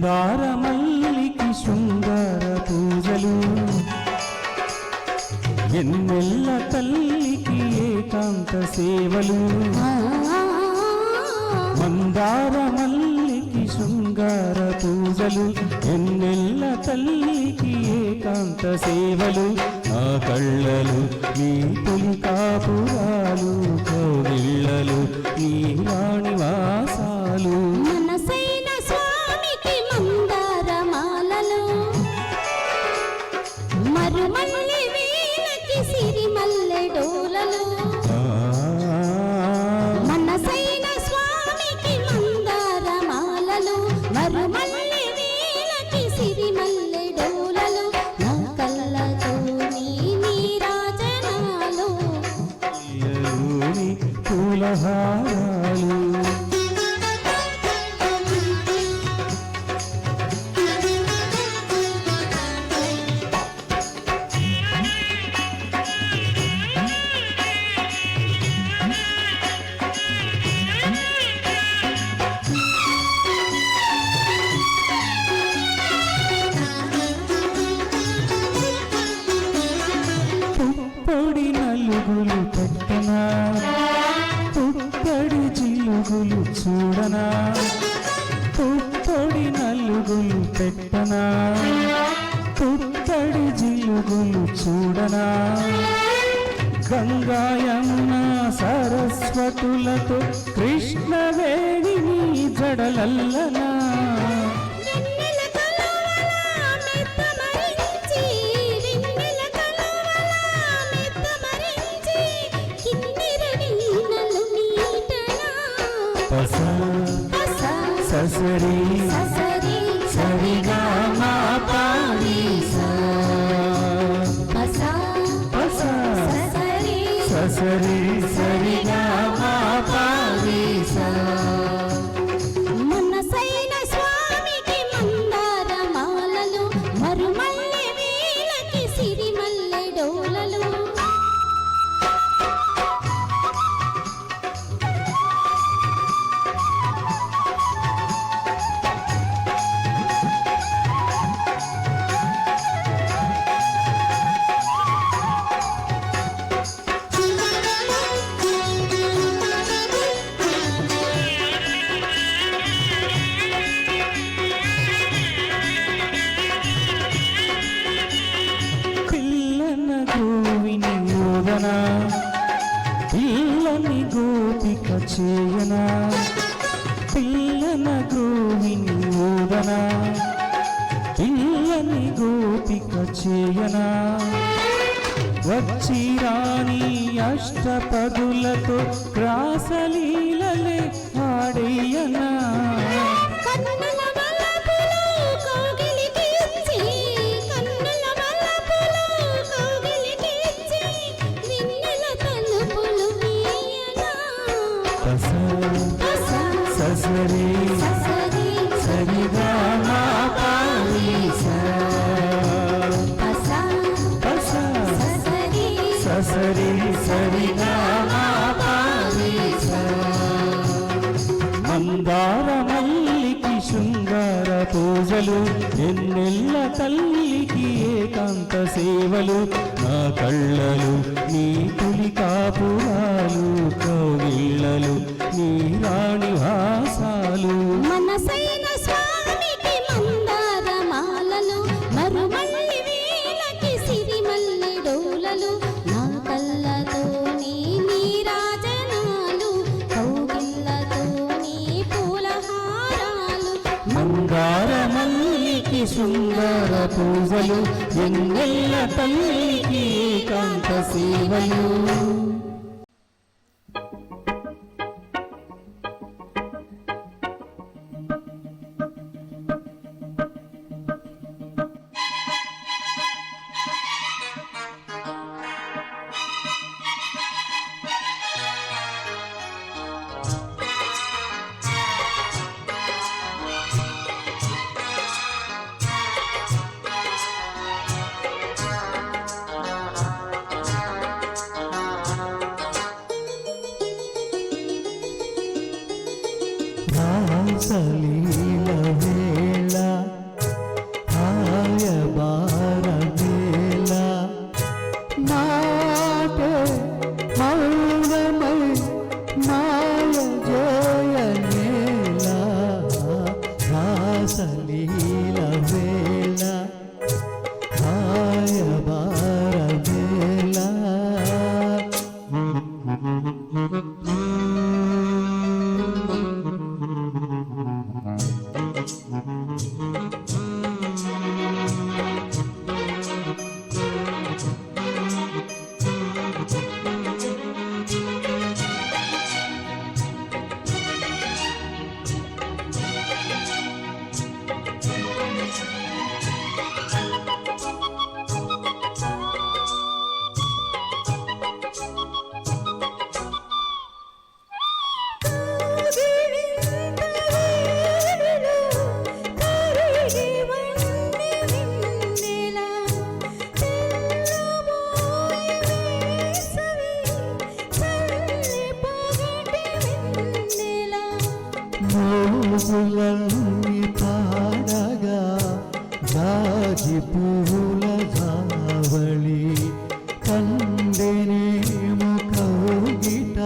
మందార మల్లికి శృంగార పూజలు, ఎన్నెల్ల తల్లికి ఏకాంత సేవలు. మందార మల్లికి శృంగార పూజలు, ఎన్నెల్ల తల్లికి ఏకాంత సేవలు. నా కళ్ళలు నీ తొలి కాపురాలు, కోగిళ్ళలు నీ వాణివాసాలు. మనసైన స్వామికి మందార మాలలు, మరుమల్లి వీణకి సిరిమల్లె డోలలు. మనసైన స్వామికి మందార మాలలు, మరుమల్లి వీణకి సిరిమల్లె డోలలు. నా కళ్ళతో నీ నీరాజనాలు, పూలహారాలు. పుప్పొడి నలుగులు పెట్టనా, పుప్పొడి జిలుగులు చూడనా. పుప్పొడి నలుగులు పెట్టనా, పుప్పొడి జిలుగులు చూడనా. గంగా యమున సరస్వతులతో కృష్ణవేణిని జడలల్లనా. ససరి సరిగా మా పానీసా, ససరి సరిగా మా పానీసా. మనసైన స్వామికి మందార మాలలు, మరుమల్లె వీణకి సిరిమల్లె డోలలు. పిల్లని గోపిక చేయనా, పిల్లన గోవిని ఓదనా. పిల్లని గోపిక చేయనా, వచ్చి రాణి అష్టపదులతో రాసలీలలే ఆడేయనా. ససరి సరిగా మా పానీసా, ససరి సరిగా మా పానీసా. మందార మల్లికి శృంగార పూజలు, ఎన్నెల్ల తల్లికి ఏకాంత సేవలు. నా కళ్ళలు నీ తొలి కాపురాలు, కోగిళ్ళలు నీ రాణివాసాలు. మనసైన స్వామికి మందార మాలలు, మరుమల్లి వీణకి సిరిమల్లె డోలలు. నా కళ్ళతో నీ నీరాజనాలు, కౌగిళ్ళతో నీ పూలహారాలు. మందార మల్లికి శృంగార పూజలు, ఎన్నెల్ల తల్లికి ఏకాంత సేవలు. గోపులన్నీ పాడగా జాజి పూల జావళి కందెనేమో కౌగిట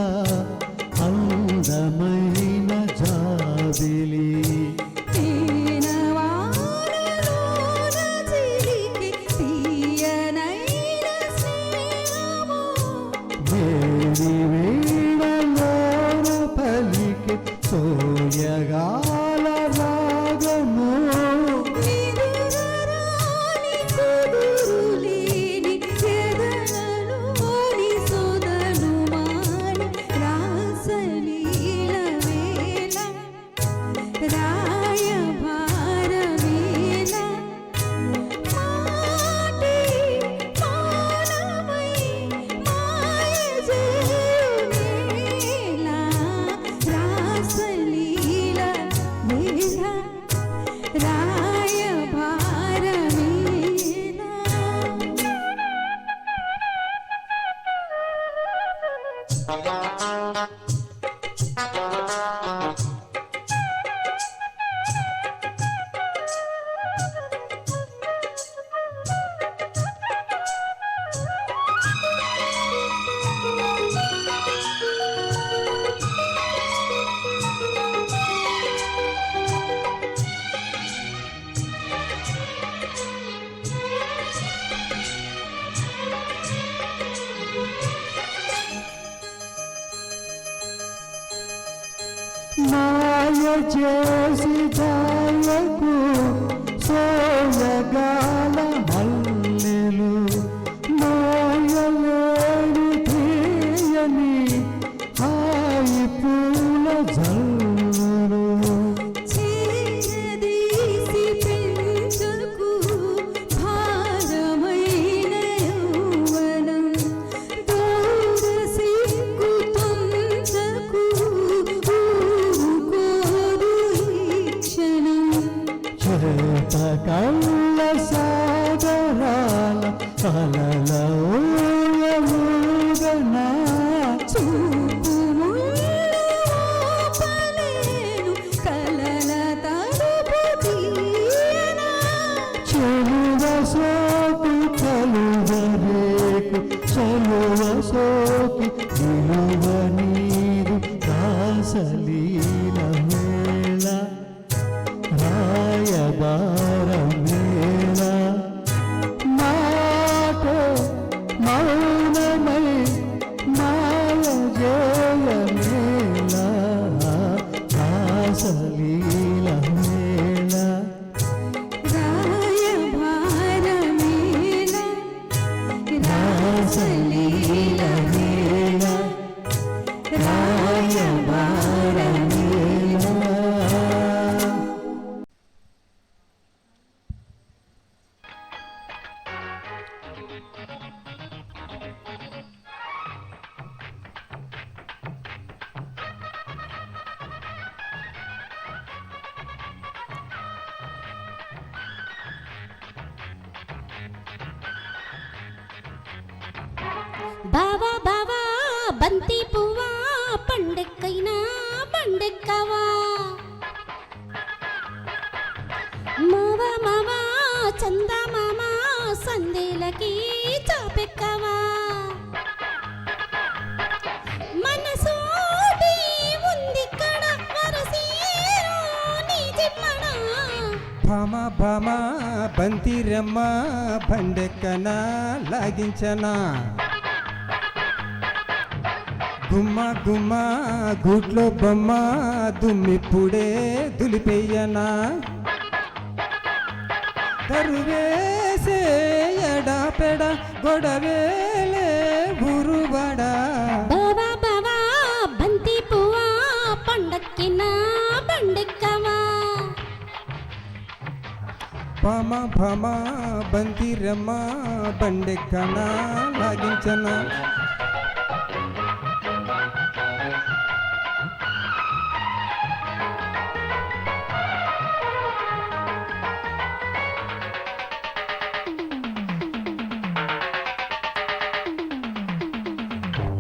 అందమైన జాబిలి వేడి వేళలోన పలికే సోయగాల రాగము మాయ చేసి జాయకు సోయగాల మల్లెలు మాయలేని తీయని హాయి పూల జల్లులు కళ్ళ సాగరాల అలల ఊయలుగనా చెలువ సోకి కలువరేకు చెలువ సోకి విలువ నీరు రాసలీల మేళ రాయబారమేళ మాట మౌనమై మాయ జయమేళ రాసలీల మేళ రాసలీల మేళ రాయబారమేళ. బావా బావా బంతి పువ్వా పండెక్కైనా పండెక్కవా మావా మావా చందా మామా సందేలకి చాపెక్కవా మనసోటి ఉంది కడ వరసీరో నీ జిమ్మడా భామ భామ బంతిరమ్మ బండెక్కన లాగించనా గుమ్మ గుమ్మ గూట్లో బొమ్మ దుమ్మిప్పుడే దులిపెయ్యనా కరువేసే ఎడాపెడ గొడవేలే బురుబడా బావా బావా బంతి పువ్వా పండక్కినా పండెక్కవా భామ భామ బంతిరమ్మ బండెక్కన లాగించనా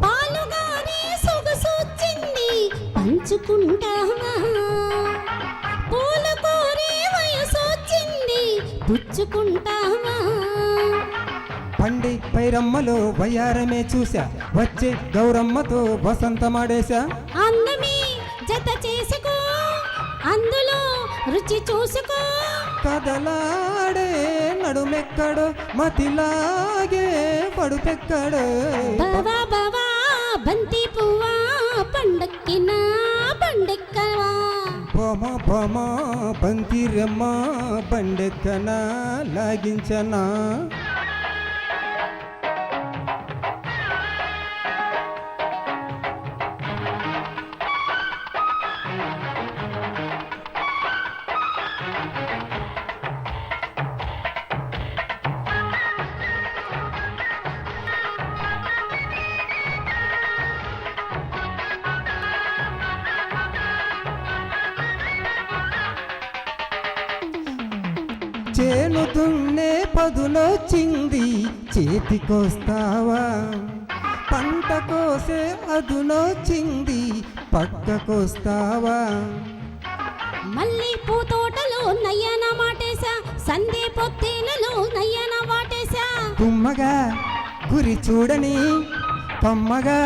పాలుగానే సొగసొచ్చింది పంచుకుంటావా పుచ్చుకుంటావా పండి పైరమ్మలో వయ్యారమే చూసా వచ్చే గౌరమ్మతో వసంతమాడేశా అందమే జత చేసుకో అందులో రుచి చూసుకో కదలాడే నడుమెక్కడో మతిలాగే పడుపెక్కడో బావా బావా బంతి పువ్వా పండక్కిన పండెక్కవా బొమ బొమ బంతిరమ్మ బండెక్కనా లాగించనా చేను దున్నే పదునొచ్చింది చేతికొస్తావా పంట కోసే అదునొచ్చింది పక్కకొస్తావా మళ్ళీ పూతోటలో నయ్యన మాటేశా సందే పొత్తేలలో నయ్యన వాటేశా గుమ్మగా గురి చూడని కమ్మగా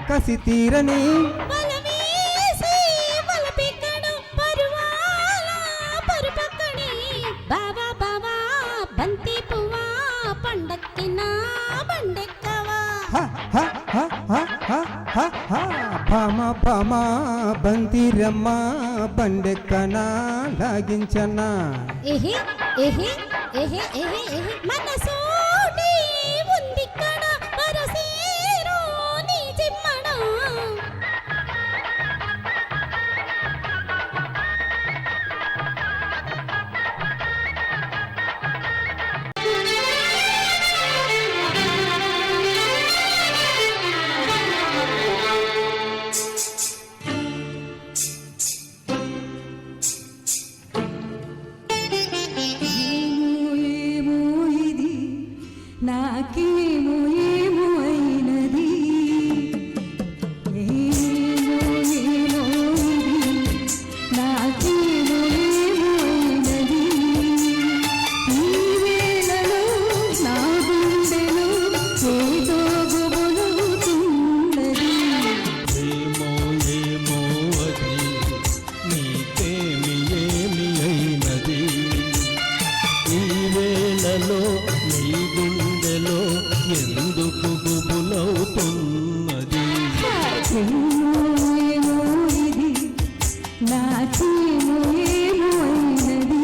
కసి తీరని బలవేసి బలపిక్కడు పరువాల పరుపక్కడి బావా బావా బంతి పువ్వా పండక్కిన పండెక్కవా హ హ హ హ హ హ హ భామ భామ బంతిరమ్మ బండెక్కనా లాగించనా ఎహే ఎహే ఎహే ఎహే ఎహే మనసోటి ఉందిక్కడ వరసేరు నీ జిమ్మడా నాకేమో ఏమో అయినది ఏమో ఏమో ఇది నాకేమో ఏమో అయినది ఈ వేళలో నా గుండెలో ఏదో గుబులుతున్నది ఏమో ఏమో అది నీకేమి ఏమి అయినది ఈ వేళలో నీ గుండెలో ఎందుకు గుబులవుతున్నది ఏమో ఏమో ఇది నాకేమో ఏమో అయినది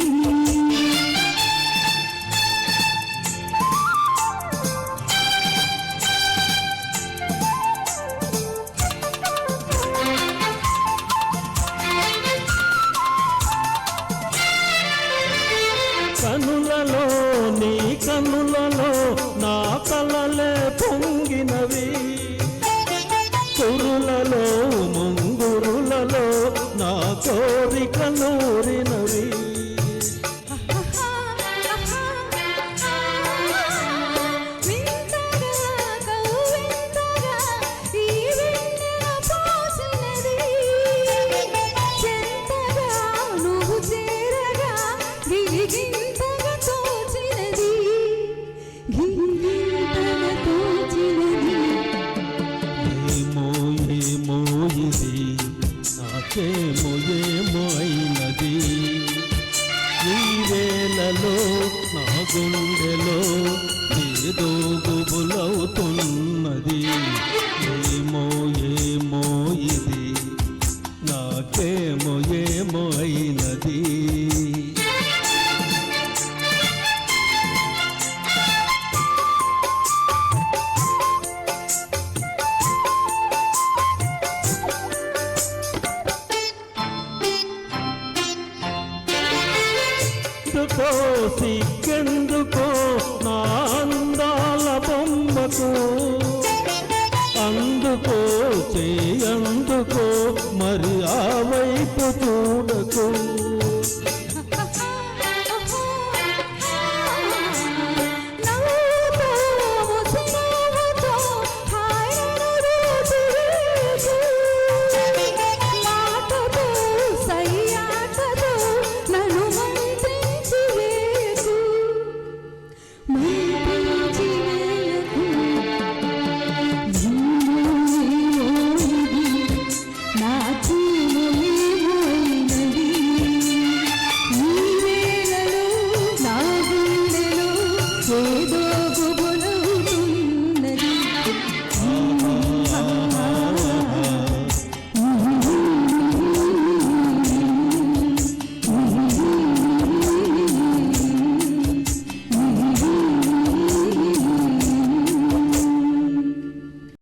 కనులలో నీ కనులలో నా కలలే పొంగినవి కురులలో ముంగురులలో నా కోరిక నూరినవి ఏమో ఏమో ఇది నాకేమో ఏమో అయినది ఈ వేళలో నా గుండెలో ఏదో గుబులవుతున్నది ఏమో ఏమో ఇది నాకేమో ఏమో అయినది ఎందుకో సిగ్గెందుకో నా అందాల బొమ్మకు అందుకో చేయందుకో మరి ఆ వైపు చూడకు